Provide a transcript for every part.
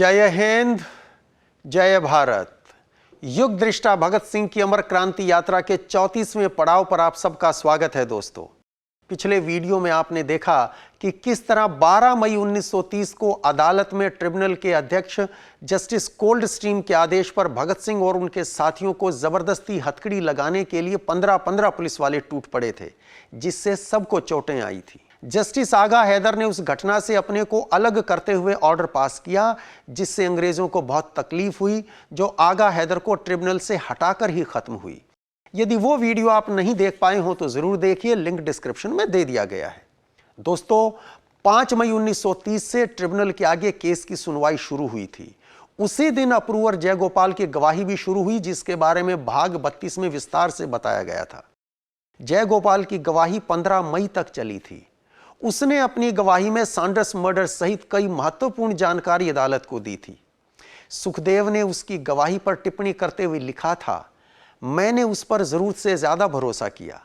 जय हिंद, जय भारत। युग दृष्टा भगत सिंह की अमर क्रांति यात्रा के 34वें पड़ाव पर आप सबका स्वागत है। दोस्तों, पिछले वीडियो में आपने देखा कि किस तरह 12 मई 1930 को अदालत में ट्रिब्यूनल के अध्यक्ष जस्टिस कोल्डस्ट्रीम के आदेश पर भगत सिंह और उनके साथियों को जबरदस्ती हथकड़ी लगाने के लिए 15-15 पुलिस वाले टूट पड़े थे, जिससे सबको चोटें आई थी। जस्टिस आगा हैदर ने उस घटना से अपने को अलग करते हुए ऑर्डर पास किया, जिससे अंग्रेजों को बहुत तकलीफ हुई, जो आगा हैदर को ट्रिब्यूनल से हटाकर ही खत्म हुई। यदि वो वीडियो आप नहीं देख पाए हो तो जरूर देखिए, लिंक डिस्क्रिप्शन में दे दिया गया है। दोस्तों, 5 मई 1930 से ट्रिब्यूनल के आगे केस की सुनवाई शुरू हुई थी। उसी दिन अप्रूवर जयगोपाल की गवाही भी शुरू हुई, जिसके बारे में भाग 32 में विस्तार से बताया गया था। जयगोपाल की गवाही 15 मई तक चली थी। उसने अपनी गवाही में सैंडर्स मर्डर सहित कई महत्वपूर्ण जानकारी अदालत को दी थी। सुखदेव ने उसकी गवाही पर टिप्पणी करते हुए लिखा था, मैंने उस पर जरूरत से ज्यादा भरोसा किया,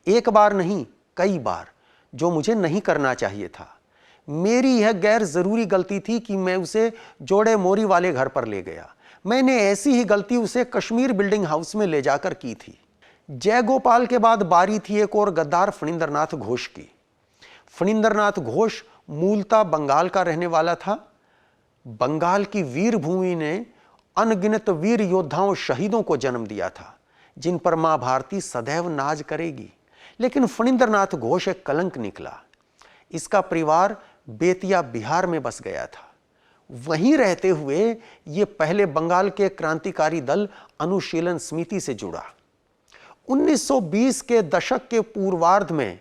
एक बार नहीं कई बार, जो मुझे नहीं करना चाहिए था। मेरी यह गैर जरूरी गलती थी कि मैं उसे जोड़े मोरी वाले घर पर ले गया। मैंने ऐसी ही गलती उसे कश्मीर बिल्डिंग हाउस में ले जाकर की थी। जयगोपाल के बाद बारी थी एक और गद्दार फणींद्रनाथ घोष की। फणींद्रनाथ घोष मूलतः बंगाल का रहने वाला था। बंगाल की वीर भूमि ने अनगिनत वीर योद्धाओं शहीदों को जन्म दिया था, जिन पर मां भारती सदैव नाज करेगी। लेकिन फणींद्रनाथ घोष एक कलंक निकला। इसका परिवार बेतिया बिहार में बस गया था। वहीं रहते हुए ये पहले बंगाल के क्रांतिकारी दल अनुशीलन समिति से जुड़ा। 1920 के दशक के पूर्वार्ध में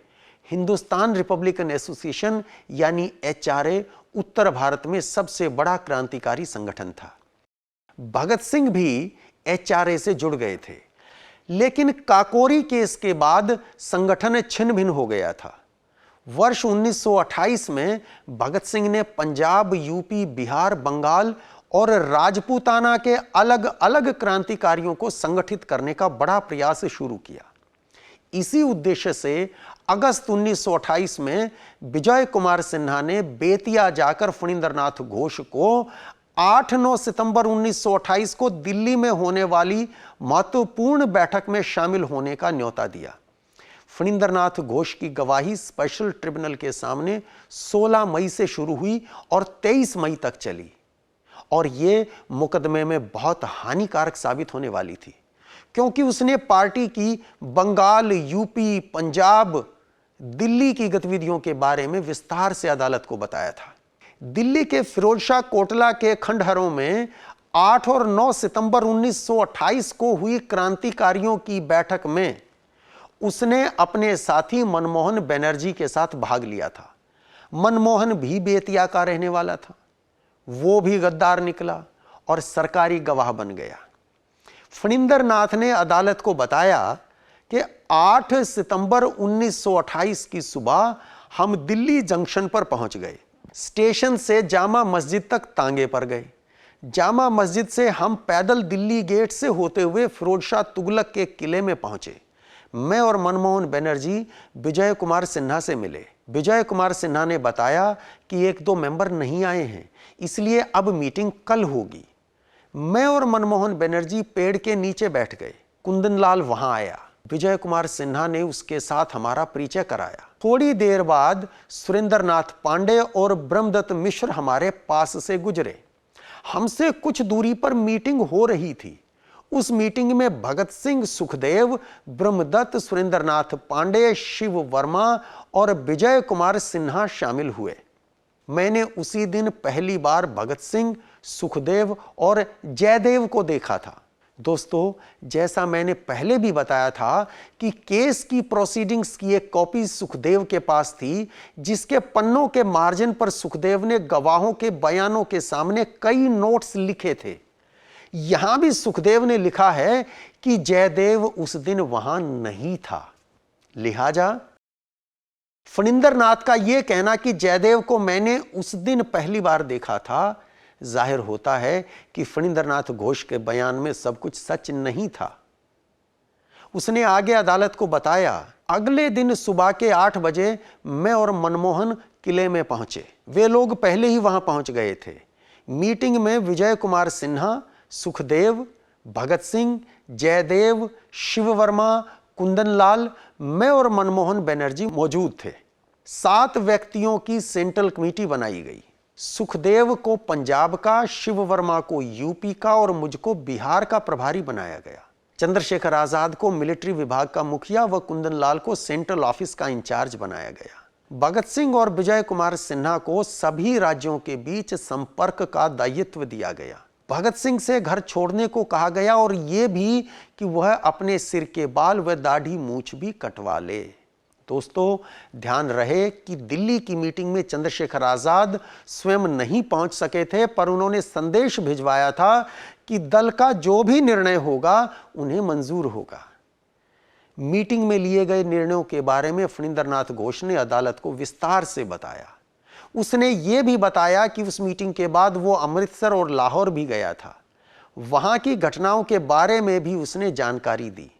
हिंदुस्तान रिपब्लिकन एसोसिएशन यानी HRA उत्तर भारत में सबसे बड़ा क्रांतिकारी संगठन था। भगत सिंह भी HRA से जुड़ गए थे, लेकिन काकोरी केस के बाद संगठन छिन्न भिन्न हो गया था। वर्ष 1928 में भगत सिंह ने पंजाब, यूपी, बिहार, बंगाल और राजपूताना के अलग अलग क्रांतिकारियों को संगठित करने का बड़ा प्रयास शुरू किया। इसी उद्देश्य से अगस्त 1928 में विजय कुमार सिन्हा ने बेतिया जाकर फणींद्रनाथ घोष को 8-9 सितंबर 1928 को दिल्ली में होने वाली महत्वपूर्ण बैठक में शामिल होने का न्योता दिया। फणींद्रनाथ घोष की गवाही स्पेशल ट्रिब्यूनल के सामने 16 मई से शुरू हुई और 23 मई तक चली, और यह मुकदमे में बहुत हानिकारक साबित होने वाली थी, क्योंकि उसने पार्टी की बंगाल, यूपी, पंजाब, दिल्ली की गतिविधियों के बारे में विस्तार से अदालत को बताया था। दिल्ली के फिरोजशाह कोटला के खंडहरों में 8 और 9 सितंबर 1928 को हुई क्रांतिकारियों की बैठक में उसने अपने साथी मनमोहन बनर्जी के साथ भाग लिया था। मनमोहन भी बेतिया का रहने वाला था। वो भी गद्दार निकला और सरकारी गवाह बन गया। फणींद्रनाथ ने अदालत को बताया कि 8 सितंबर 1928 की सुबह हम दिल्ली जंक्शन पर पहुंच गए। स्टेशन से जामा मस्जिद तक तांगे पर गए। जामा मस्जिद से हम पैदल दिल्ली गेट से होते हुए फिरोजशाह तुगलक के किले में पहुंचे। मैं और मनमोहन बनर्जी विजय कुमार सिन्हा से मिले। विजय कुमार सिन्हा ने बताया कि 1-2 मेंबर नहीं आए हैं, इसलिए अब मीटिंग कल होगी। मैं और मनमोहन बनर्जी पेड़ के नीचे बैठ गए। कुंदनलाल वहां आया। विजय कुमार सिन्हा ने उसके साथ हमारा परिचय कराया। थोड़ी देर बाद सुरेंद्रनाथ पांडे और ब्रह्मदत्त मिश्र हमारे पास से गुजरे। हमसे कुछ दूरी पर मीटिंग हो रही थी। उस मीटिंग में भगत सिंह, सुखदेव, ब्रह्मदत्त, सुरेंद्रनाथ पांडे, शिव वर्मा और विजय कुमार सिन्हा शामिल हुए। मैंने उसी दिन पहली बार भगत सिंह, सुखदेव और जयदेव को देखा था। दोस्तों, जैसा मैंने पहले भी बताया था कि केस की प्रोसीडिंग्स की एक कॉपी सुखदेव के पास थी, जिसके पन्नों के मार्जिन पर सुखदेव ने गवाहों के बयानों के सामने कई नोट्स लिखे थे। यहां भी सुखदेव ने लिखा है कि जयदेव उस दिन वहां नहीं था। लिहाजा फणींद्रनाथ का यह कहना कि जयदेव को मैंने उस दिन पहली बार देखा था, जाहिर होता है कि फणींद्रनाथ घोष के बयान में सब कुछ सच नहीं था। उसने आगे अदालत को बताया, अगले दिन सुबह के 8 बजे मैं और मनमोहन किले में पहुंचे। वे लोग पहले ही वहां पहुंच गए थे। मीटिंग में विजय कुमार सिन्हा, सुखदेव, भगत सिंह, जयदेव, शिव वर्मा, कुंदन लाल, मैं और मनमोहन बनर्जी मौजूद थे। 7 व्यक्तियों की सेंट्रल कमेटी बनाई गई। सुखदेव को पंजाब का, शिव वर्मा को यूपी का और मुझको बिहार का प्रभारी बनाया गया। चंद्रशेखर आजाद को मिलिट्री विभाग का मुखिया व कुंदन लाल को सेंट्रल ऑफिस का इंचार्ज बनाया गया। भगत सिंह और विजय कुमार सिन्हा को सभी राज्यों के बीच संपर्क का दायित्व दिया गया। भगत सिंह से घर छोड़ने को कहा गया और यह भी कि वह अपने सिर के बाल व दाढ़ी मूछ भी कटवा ले। दोस्तों, ध्यान रहे कि दिल्ली की मीटिंग में चंद्रशेखर आजाद स्वयं नहीं पहुंच सके थे, पर उन्होंने संदेश भिजवाया था कि दल का जो भी निर्णय होगा उन्हें मंजूर होगा। मीटिंग में लिए गए निर्णयों के बारे में फणींद्रनाथ घोष ने अदालत को विस्तार से बताया। उसने यह भी बताया कि उस मीटिंग के बाद वो अमृतसर और लाहौर भी गया था। वहां की घटनाओं के बारे में भी उसने जानकारी दी।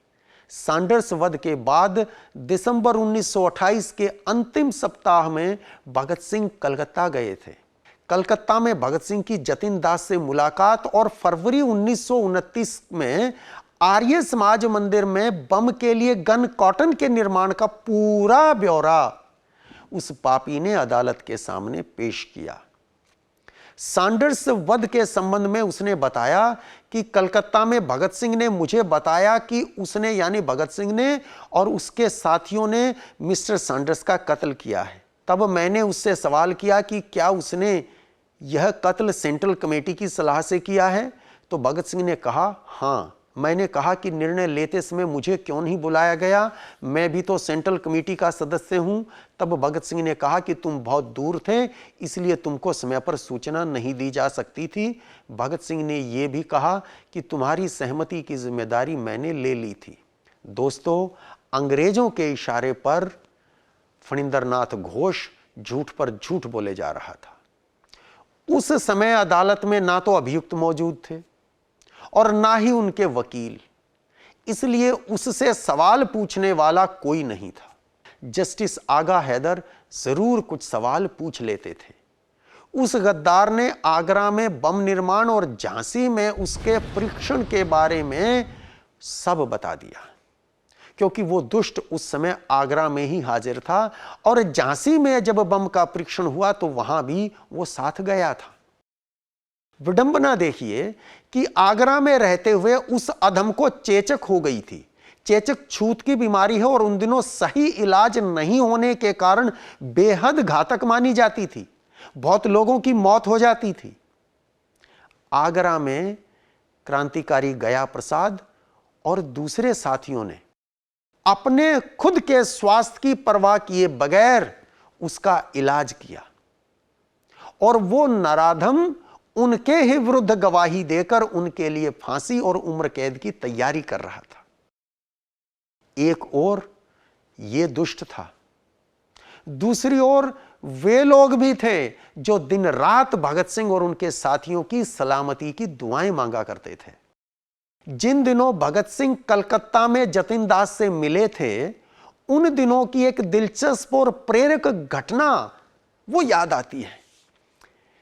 सैंडर्स वध के बाद दिसंबर 1928 के अंतिम सप्ताह में भगत सिंह कलकत्ता गए थे। कलकत्ता में भगत सिंह की जतिन दास से मुलाकात और फरवरी 1929 में आर्य समाज मंदिर में बम के लिए गन कॉटन के निर्माण का पूरा ब्यौरा उस पापी ने अदालत के सामने पेश किया। सैंडर्स वध के संबंध में उसने बताया कि कलकत्ता में भगत सिंह ने मुझे बताया कि उसने यानी भगत सिंह ने और उसके साथियों ने मिस्टर सैंडर्स का कत्ल किया है। तब मैंने उससे सवाल किया कि क्या उसने यह कत्ल सेंट्रल कमेटी की सलाह से किया है, तो भगत सिंह ने कहा हाँ। मैंने कहा कि निर्णय लेते समय मुझे क्यों नहीं बुलाया गया, मैं भी तो सेंट्रल कमेटी का सदस्य हूं। तब भगत सिंह ने कहा कि तुम बहुत दूर थे, इसलिए तुमको समय पर सूचना नहीं दी जा सकती थी। भगत सिंह ने यह भी कहा कि तुम्हारी सहमति की जिम्मेदारी मैंने ले ली थी। दोस्तों, अंग्रेजों के इशारे पर फणींद्रनाथ घोष झूठ पर झूठ बोले जा रहा था। उस समय अदालत में ना तो अभियुक्त मौजूद थे और ना ही उनके वकील, इसलिए उससे सवाल पूछने वाला कोई नहीं था। जस्टिस आगा हैदर जरूर कुछ सवाल पूछ लेते थे। उस गद्दार ने आगरा में बम निर्माण और झांसी में उसके परीक्षण के बारे में सब बता दिया, क्योंकि वो दुष्ट उस समय आगरा में ही हाजिर था और झांसी में जब बम का परीक्षण हुआ तो वहां भी वो साथ गया था। विडंबना देखिए कि आगरा में रहते हुए उस अधम को चेचक हो गई थी। चेचक छूत की बीमारी है और उन दिनों सही इलाज नहीं होने के कारण बेहद घातक मानी जाती थी। बहुत लोगों की मौत हो जाती थी। आगरा में क्रांतिकारी गया प्रसाद और दूसरे साथियों ने अपने खुद के स्वास्थ्य की परवाह किए बगैर उसका इलाज किया और वो नराधम उनके ही विरुद्ध गवाही देकर उनके लिए फांसी और उम्र कैद की तैयारी कर रहा था। एक ओर ये दुष्ट था, दूसरी ओर वे लोग भी थे जो दिन रात भगत सिंह और उनके साथियों की सलामती की दुआएं मांगा करते थे। जिन दिनों भगत सिंह कलकत्ता में जतिन दास से मिले थे, उन दिनों की एक दिलचस्प और प्रेरक घटना वो याद आती है,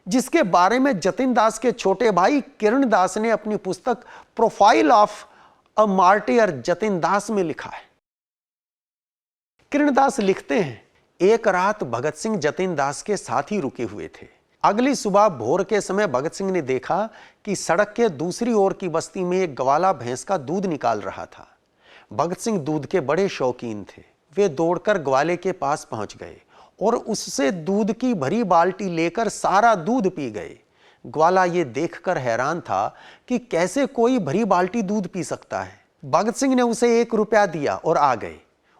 जिसके बारे में जतिन दास के छोटे भाई किरण दास ने अपनी पुस्तक profile of a martyr Jatin Das में लिखा है। किरण दास लिखते हैं, एक रात भगत सिंह जतिन दास के साथ ही रुके हुए थे। अगली सुबह भोर के समय भगत सिंह ने देखा कि सड़क के दूसरी ओर की बस्ती में एक ग्वाला भैंस का दूध निकाल रहा था। भगत सिंह दूध के बड़े शौकीन थे। वे दौड़कर ग्वाले के पास पहुंच गए और उससे दूध की भरी बाल्टी लेकर सारा दूध पी गए। ग्वाला ये देखकर हैरान था कि कैसे कोई भरी बाल्टी दूध पी सकता है। भगत सिंह ने उसे 1 रुपया दिया और आ गए।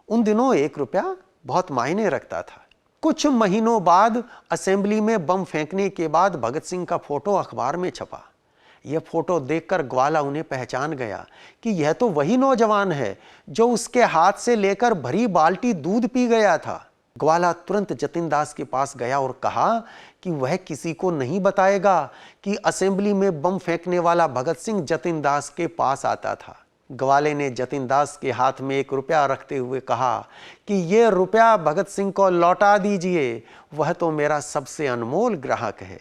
उन दिनों 1 रुपया बहुत मायने रखता था। कुछ महीनों बाद असेंबली में बम फेंकने के बाद भगत सिंह का फोटो अखबार में छपा। यह फोटो देखकर ग्वाला उन्हें पहचान गया कि यह तो वही नौजवान है जो उसके हाथ से लेकर भरी बाल्टी दूध पी गया था। ग्वाला तुरंत जतिन दास के पास गया और कहा कि वह किसी को नहीं बताएगा कि असेंबली में बम फेंकने वाला भगत सिंह जतिन दास के पास आता था। ग्वाले ने जतिन दास के हाथ में 1 रुपया रखते हुए कहा कि यह रुपया भगत सिंह को लौटा दीजिए, वह तो मेरा सबसे अनमोल ग्राहक है।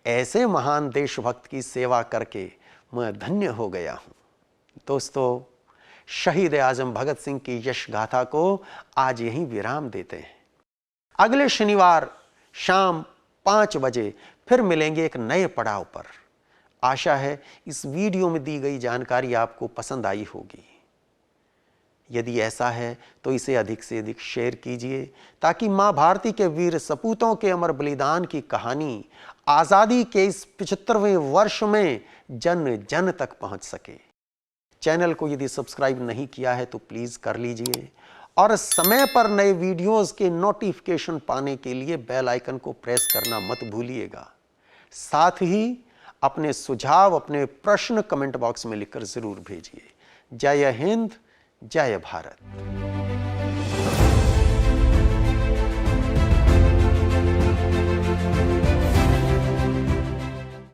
ऐसे महान देशभक्त की सेवा करके मैं धन्य हो गया हूं। दोस्तों, शहीद आजम भगत सिंह की यश गाथा को आज यहीं विराम देते हैं। अगले शनिवार शाम 5 बजे फिर मिलेंगे एक नए पड़ाव पर। आशा है इस वीडियो में दी गई जानकारी आपको पसंद आई होगी। यदि ऐसा है तो इसे अधिक से अधिक शेयर कीजिए ताकि मां भारती के वीर सपूतों के अमर बलिदान की कहानी आजादी के इस 75वें वर्ष में जन जन तक पहुंच सके। चैनल को यदि सब्सक्राइब नहीं किया है तो प्लीज कर लीजिए और समय पर नए वीडियोस के नोटिफिकेशन पाने के लिए बेल आइकन को प्रेस करना मत भूलिएगा। साथ ही अपने सुझाव, अपने प्रश्न कमेंट बॉक्स में लिखकर जरूर भेजिए। जय हिंद, जय भारत।